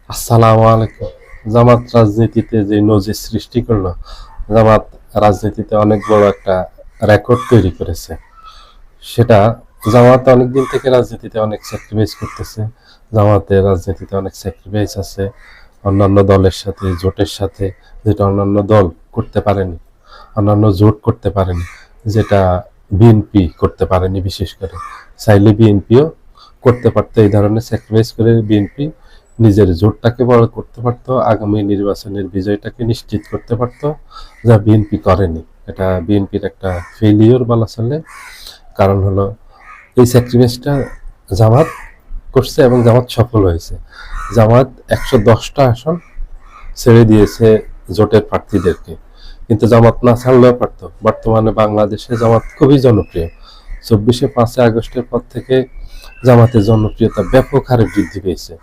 আসসালামু আলাইকুম। জামাত রাজনীতিতে যে নজির সৃষ্টি করলো, জামাত রাজনীতিতে অনেক বড় একটা রেকর্ড তৈরি করেছে। সেটা জামাত অনেকদিন থেকে রাজনীতিতে অনেক স্যাক্রিফাইস করতেছে। জামাতের রাজনীতিতে অনেক স্যাক্রিফাইস আছে অন্যান্য দলের সাথে, জোটের সাথে, যেটা অন্যান্য দল করতে পারেনি, অন্যান্য জোট করতে পারেনি, যেটা বিএনপি করতে পারেনি। বিশেষ করে চাইলে বিএনপিও করতে পারতো। এই ধরনের স্যাক্রিফাইস করে বিএনপি নিজের জোটটাকে বড় করতে পারতো, আগামী নির্বাচনের বিজয়টাকে নিশ্চিত করতে পারতো, যা বিএনপি করেনি। এটা বিএনপির একটা ফেলিওর বলা চলে। কারণ হলো এই স্যাক্রিফাইসটা জামাত করছে এবং জামাত সফল হয়েছে। জামাত 110টা আসন ছেড়ে দিয়েছে জোটের প্রার্থীদেরকে, কিন্তু জামাত না ছাড়লেও পারত। বর্তমানে বাংলাদেশে জামাত খুবই জনপ্রিয়। 5 আগস্টের পর থেকে জামাতের জনপ্রিয়তা ব্যাপক হারে বৃদ্ধি পেয়েছে।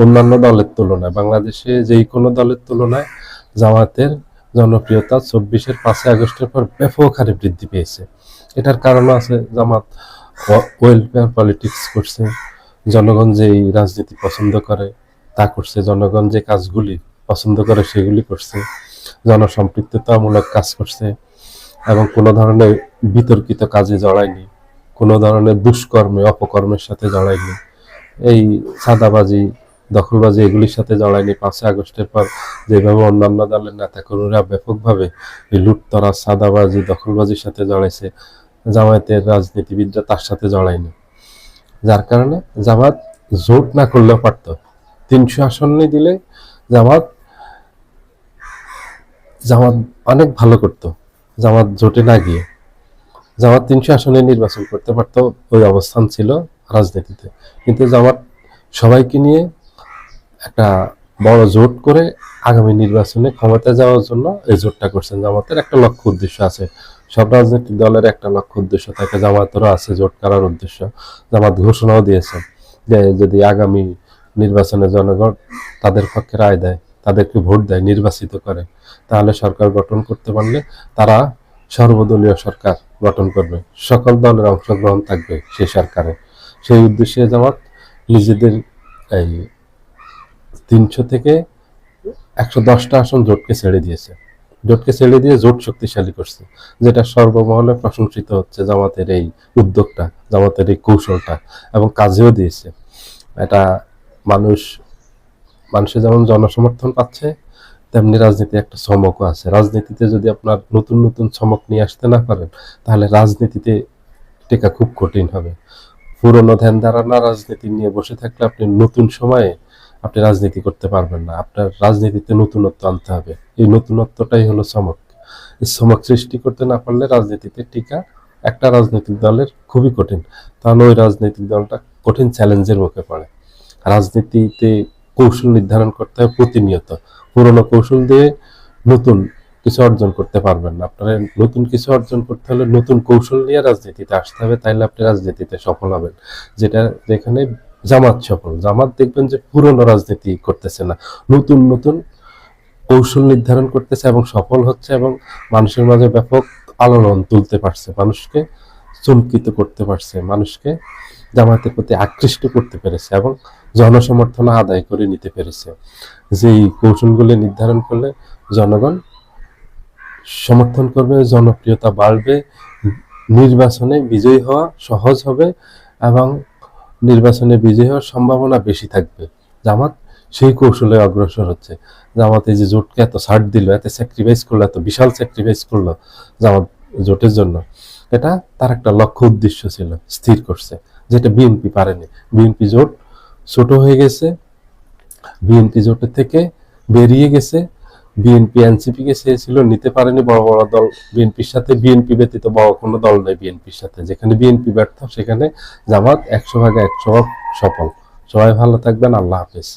অন্যান্য দলের তুলনায়, বাংলাদেশে যেই কোনো দলের তুলনায় জামাতের জনপ্রিয়তা 5 আগস্টের পর ব্যাপক হারে বৃদ্ধি পেয়েছে। এটার কারণ আছে, জামাত ওয়েলফেয়ার পলিটিক্স করছে। জনগণ যেই রাজনীতি পছন্দ করে তা করছে, জনগণ যে কাজগুলি পছন্দ করে সেগুলি করছে, জনসম্পৃক্ততামূলক কাজ করছে এবং কোনো ধরনের বিতর্কিত কাজে জড়ায়নি, কোনো ধরনের দুষ্কর্মে অপকর্মের সাথে জড়ায়নি, এই চাঁদাবাজি দখলবাজি এগুলির সাথে জড়ায়নি। 5 আগস্টের পর যেভাবে অন্যান্য দলের নেতাকর্মীরা ব্যাপকভাবে এই লুটতরা, চাঁদাবাজি, দখলবাজির সাথে জড়াইছে, জামায়াতের রাজনীতিবিদরা তার সাথে জড়ায়নি। যার কারণে জামাত জোট না করলেও পারত। 300 আসনে দিলে জামাত জামাত অনেক ভালো করত। জামাত জোটে না গিয়ে জামাত 300 আসনে নির্বাচন করতে পারত। ওই অবস্থান ছিল রাজনীতিতে। কিন্তু জামাত সবাইকে নিয়ে একটা বড় জোট করে আগামী নির্বাচনে ক্ষমতায় যাওয়ার জন্য এই জোটটা করছেন। জামাতের একটা লক্ষ্য উদ্দেশ্য আছে। সব রাজনৈতিক দলের একটা লক্ষ্য উদ্দেশ্য থাকে, জামাতেরও আছে জোট করার উদ্দেশ্য। জামাত ঘোষণাও দিয়েছে যে যদি আগামী নির্বাচনে জনগণ তাদের পক্ষে রায় দেয়, তাদেরকে ভোট দেয়, নির্বাচিত করে, তাহলে সরকার গঠন করতে পারলে তারা সর্বদলীয় সরকার গঠন করবে, সকল দলের অংশগ্রহণ থাকবে সেই সরকারে। সেই উদ্দেশ্যে জামাত নিজেদের এই 300 থেকে 110টা আসন জোটকে ছেড়ে দিয়েছে। জোটকে ছেড়ে দিয়ে জোট শক্তিশালী করছে, যেটা সর্বমহলে প্রশংসিত হচ্ছে। জামাতের এই উদ্যোগটা, জামাতের এই কৌশলটা, এবং কাজেও দিয়েছে। এটা মানুষের যেমন জনসমর্থন পাচ্ছে, তেমনি রাজনীতি একটা চমকও আছে। রাজনীতিতে যদি আপনার নতুন নতুন চমক নিয়ে আসতে না পারেন, তাহলে রাজনীতিতে টেকা খুব কঠিন হবে। পুরনো ধ্যান ধারণা রাজনীতি নিয়ে বসে থাকলে আপনি নতুন সময়ে আপনি রাজনীতি করতে পারবেন না। আপনার রাজনীতিতে নতুনত্ব আনতে হবে। এই নতুনত্বটাই হলো চমক। এই চমক সৃষ্টি করতে না পারলে রাজনীতিতে টিকা একটা রাজনৈতিক দলের খুবই কঠিন। তাহলে ওই রাজনৈতিক দলটা কঠিন চ্যালেঞ্জের মুখে পড়ে। রাজনীতিতে কৌশল নির্ধারণ করতে হয় প্রতিনিয়ত। পুরনো কৌশল দিয়ে নতুন কিছু অর্জন করতে পারবেন না। আপনার নতুন কিছু অর্জন করতে হলে নতুন কৌশল নিয়ে রাজনীতিতে আসতে হবে, তাইলে আপনি রাজনীতিতে সফল হবেন। যেখানে জামাত সফল। জামাত দেখবেন যে পুরনো রাজনীতি করতেছে না, নতুন নতুন কৌশল নির্ধারণ করতেছে এবং সফল হচ্ছে, এবং মানুষের মাঝে ব্যাপক আলোড়ন তুলতে পারছে, মানুষকে চমকিত করতে পারছে, মানুষকে জামাতের প্রতি আকৃষ্ট করতে পেরেছে এবং জনসমর্থন আদায় করে নিতে পেরেছে। যেই কৌশলগুলি নির্ধারণ করলে জনগণ সমর্থন করবে, জনপ্রিয়তা বাড়বে, নির্বাচনে বিজয়ী হওয়া সহজ হবে এবং নির্বাচনে বিজয়ী হওয়ার সম্ভাবনা বেশি থাকবে। জামাত সেই কৌশলে অগ্রসর হচ্ছে। জামাত এই যে জোটকে এত ছাড় দিল, এত স্যাক্রিফাইস করলো, এত বিশাল স্যাক্রিফাইস করলো জামাত জোটের জন্য, এটা তার একটা লক্ষ্য উদ্দেশ্য ছিল, স্থির করছে, যেটা বিএনপি পারেনি। বিএনপি জোট ছোট হয়ে গেছে, বিএনপি জোটের থেকে বেরিয়ে গেছে। বিএনপি এনসিপিকে চেয়েছিল, নিতে পারেনি বড় বড় দল বিএনপির সাথে। বিএনপি ব্যতীত বড় কোনো দল নেই বিএনপির সাথে। যেখানে বিএনপি ব্যর্থ, সেখানে জামাত 100 ভাগে 100 সফল। সবাই ভালো থাকবেন। আল্লাহ হাফেজ।